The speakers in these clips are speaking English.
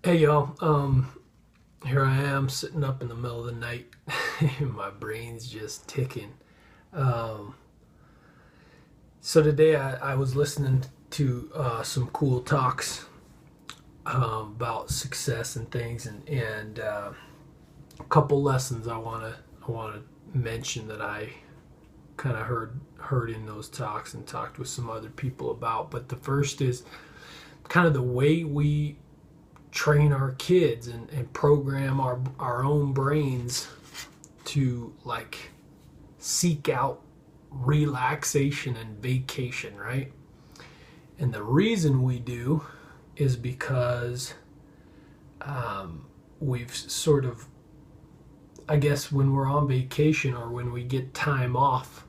Hey y'all, here I am sitting up in the middle of the night. My brain's just ticking. Um, so today I was listening to some cool talks about success and things, and a couple lessons I wanna mention that I kind of heard in those talks and talked with some other people about. But the first is kind of the way we train our kids and program our own brains to like seek out relaxation and vacation, right? And the reason we do is because we've sort of, I guess, when we're on vacation or when we get time off,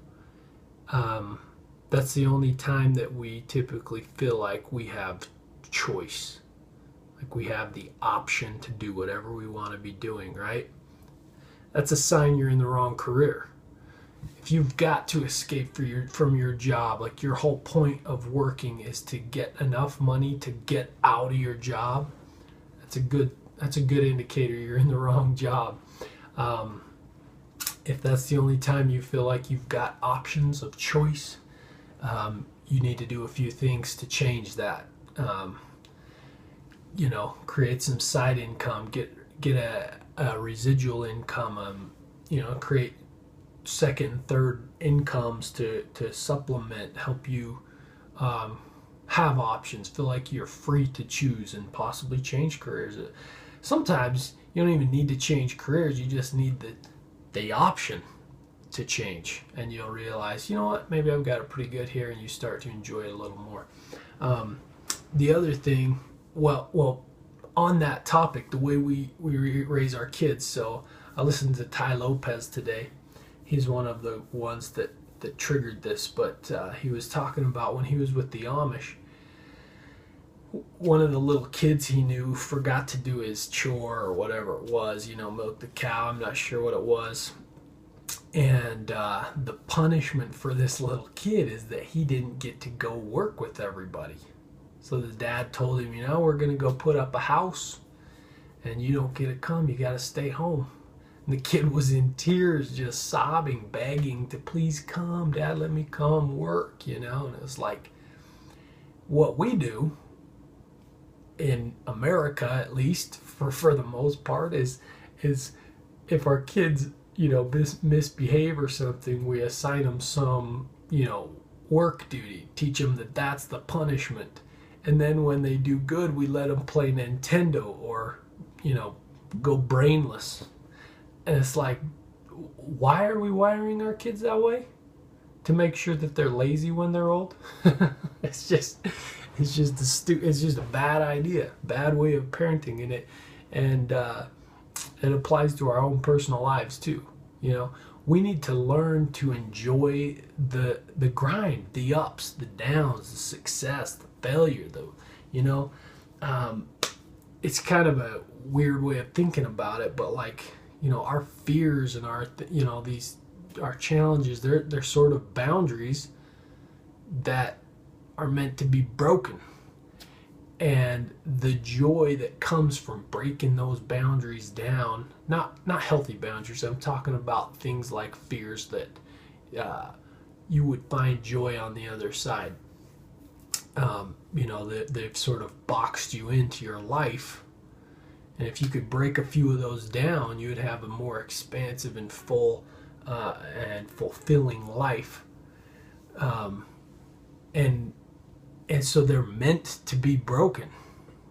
um, that's the only time that we typically feel like we have choice. Like we have the option to do whatever we want to be doing, right? That's a sign you're in the wrong career. If you've got to escape from your job, like your whole point of working is to get enough money to get out of your job, that's a good indicator you're in the wrong job. Um, if that's the only time you feel like you've got options of choice, you need to do a few things to change that. Um, Create some side income, get a residual income, create second and third incomes to supplement, help you um, have options, feel like you're free to choose and possibly change careers. Sometimes you don't even need to change careers, you just need the option to change, and you'll realize, you know what, maybe I've got it pretty good here, and you start to enjoy it a little more. Um, the other thing, well, on that topic, the way we raise our kids. So I listened to Ty Lopez today. He's one of the ones that triggered this, but he was talking about when he was with the Amish. One of the little kids he knew forgot to do his chore or whatever it was, milk the cow. I'm not sure what it was. And the punishment for this little kid is that he didn't get to go work with everybody. So the dad told him, we're going to go put up a house and you don't get to come. You got to stay home. And the kid was in tears, just sobbing, begging to please come. Dad, let me come work, And it was like, what we do in America, at least for the most part, is if our kids, misbehave or something, we assign them some, work duty, teach them that that's the punishment. And then when they do good, we let them play Nintendo or, go brainless. And it's like, why are we wiring our kids that way? To make sure that they're lazy when they're old? It's just a bad idea, bad way of parenting in it, and it applies to our own personal lives too. We need to learn to enjoy the grind, the ups, the downs, the success, the failure. It's kind of a weird way of thinking about it, but like, our fears and our challenges, they're sort of boundaries that are meant to be broken. And the joy that comes from breaking those boundaries down, not healthy boundaries, I'm talking about things like fears that you would find joy on the other side. They've sort of boxed you into your life. And if you could break a few of those down, you would have a more expansive and full and fulfilling life. Um, and and so they're meant to be broken.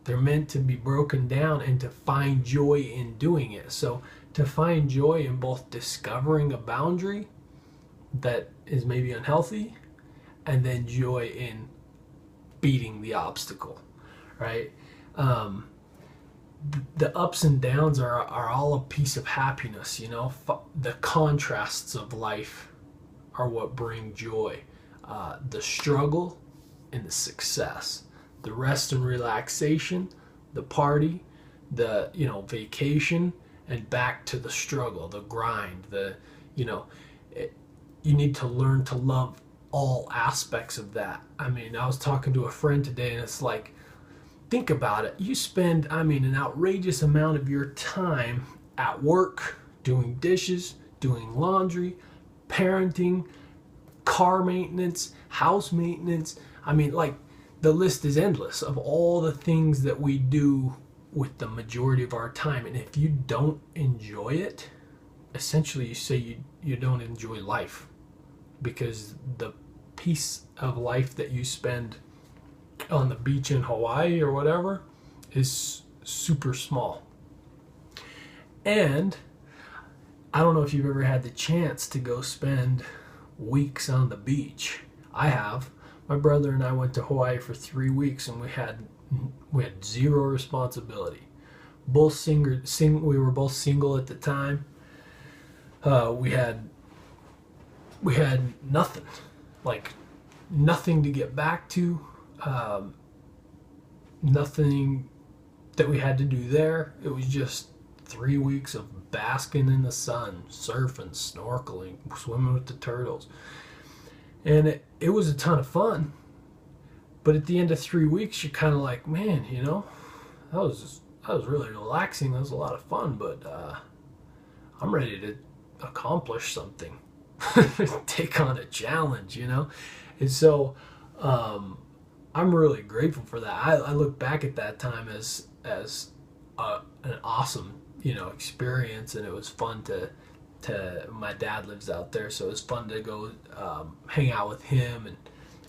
They're meant to be broken down and to find joy in doing it. So to find joy in both discovering a boundary that is maybe unhealthy, and then joy in beating the obstacle, right? The ups and downs are all a piece of happiness. The contrasts of life are what bring joy. The struggle and the success, the rest and relaxation, the party, the vacation, and back to the struggle, the grind, you need to learn to love all aspects of that. I mean, I was talking to a friend today, and it's like, think about it. You spend, I mean, an outrageous amount of your time at work, doing dishes, doing laundry, parenting, car maintenance, house maintenance. I mean, like, the list is endless of all the things that we do with the majority of our time. And if you don't enjoy it, essentially you say you don't enjoy life, because the piece of life that you spend on the beach in Hawaii or whatever is super small. And I don't know if you've ever had the chance to go spend weeks on the beach. I have. My brother and I went to Hawaii for 3 weeks, and we had zero responsibility. We were both single at the time. We had nothing, like nothing to get back to, nothing that we had to do there. It was just 3 weeks of basking in the sun, surfing, snorkeling, swimming with the turtles. And it was a ton of fun. But at the end of 3 weeks, you're kind of like, man, you know, that was really relaxing. That was a lot of fun, but I'm ready to accomplish something, take on a challenge, you know. And so I'm really grateful for that. I look back at that time as an awesome, you know, experience, and it was fun to my dad lives out there, so it was fun to go hang out with him and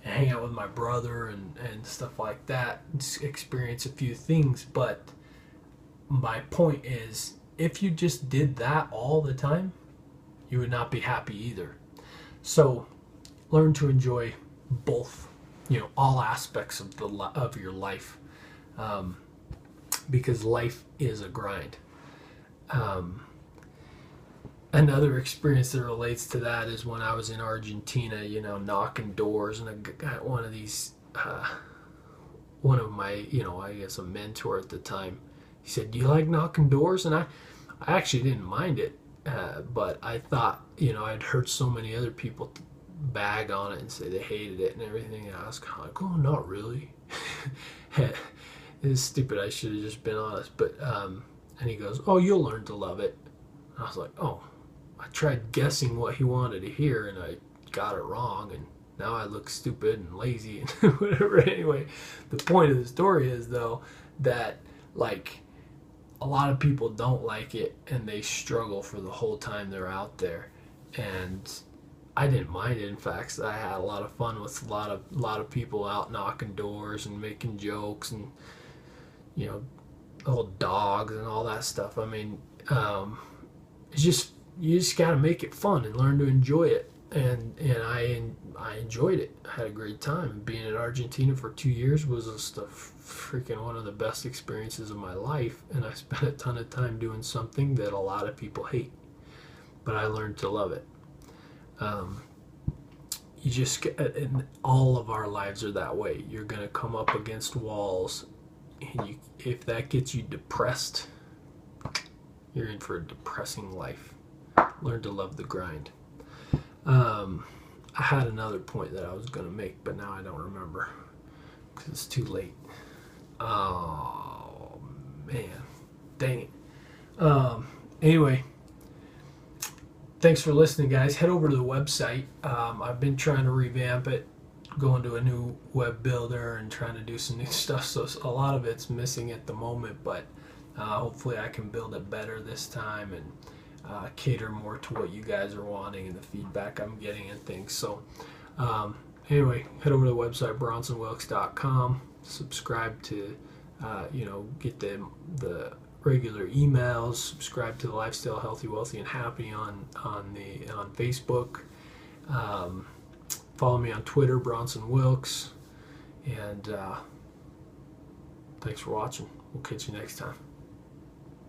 hang out with my brother and stuff like that, experience a few things. But my point is, if you just did that all the time, you would not be happy either. So learn to enjoy both, you know, all aspects of your life, because life is a grind. Another experience that relates to that is when I was in Argentina, you know, knocking doors, and I got one of my, you know, I guess a mentor at the time, he said, "Do you like knocking doors?" And I actually didn't mind it, but I thought, you know, I'd heard so many other people bag on it and say they hated it and everything, and I was kind of like, oh, not really. It's stupid, I should have just been honest. But and he goes, "Oh, you'll learn to love it." And I was like, oh, I tried guessing what he wanted to hear, and I got it wrong, and now I look stupid and lazy and whatever. Anyway, the point of the story is, though, that, like, a lot of people don't like it, and they struggle for the whole time they're out there. And I didn't mind it. In fact, I had a lot of fun with a lot of people out knocking doors and making jokes, and, you know, little dogs and all that stuff. I mean, it's just, you just got to make it fun and learn to enjoy it. And I enjoyed it. I had a great time. Being in Argentina for 2 years was just freaking one of the best experiences of my life. And I spent a ton of time doing something that a lot of people hate, but I learned to love it. You just, and all of our lives are that way. You're going to come up against walls, and if that gets you depressed, you're in for a depressing life. Learn to love the grind. I had another point that I was going to make, but now I don't remember because it's too late. Oh, man. Dang it. Anyway, thanks for listening, guys. Head over to the website. I've been trying to revamp it, going to a new web builder and trying to do some new stuff, so a lot of it's missing at the moment, but hopefully I can build it better this time and cater more to what you guys are wanting and the feedback I'm getting and things. So anyway, head over to the website, bronsonwilks.com. Subscribe to, you know, get the regular emails. Subscribe to the Lifestyle Healthy, Wealthy, and Happy on Facebook. Follow me on Twitter, Bronson Wilks. And thanks for watching. We'll catch you next time.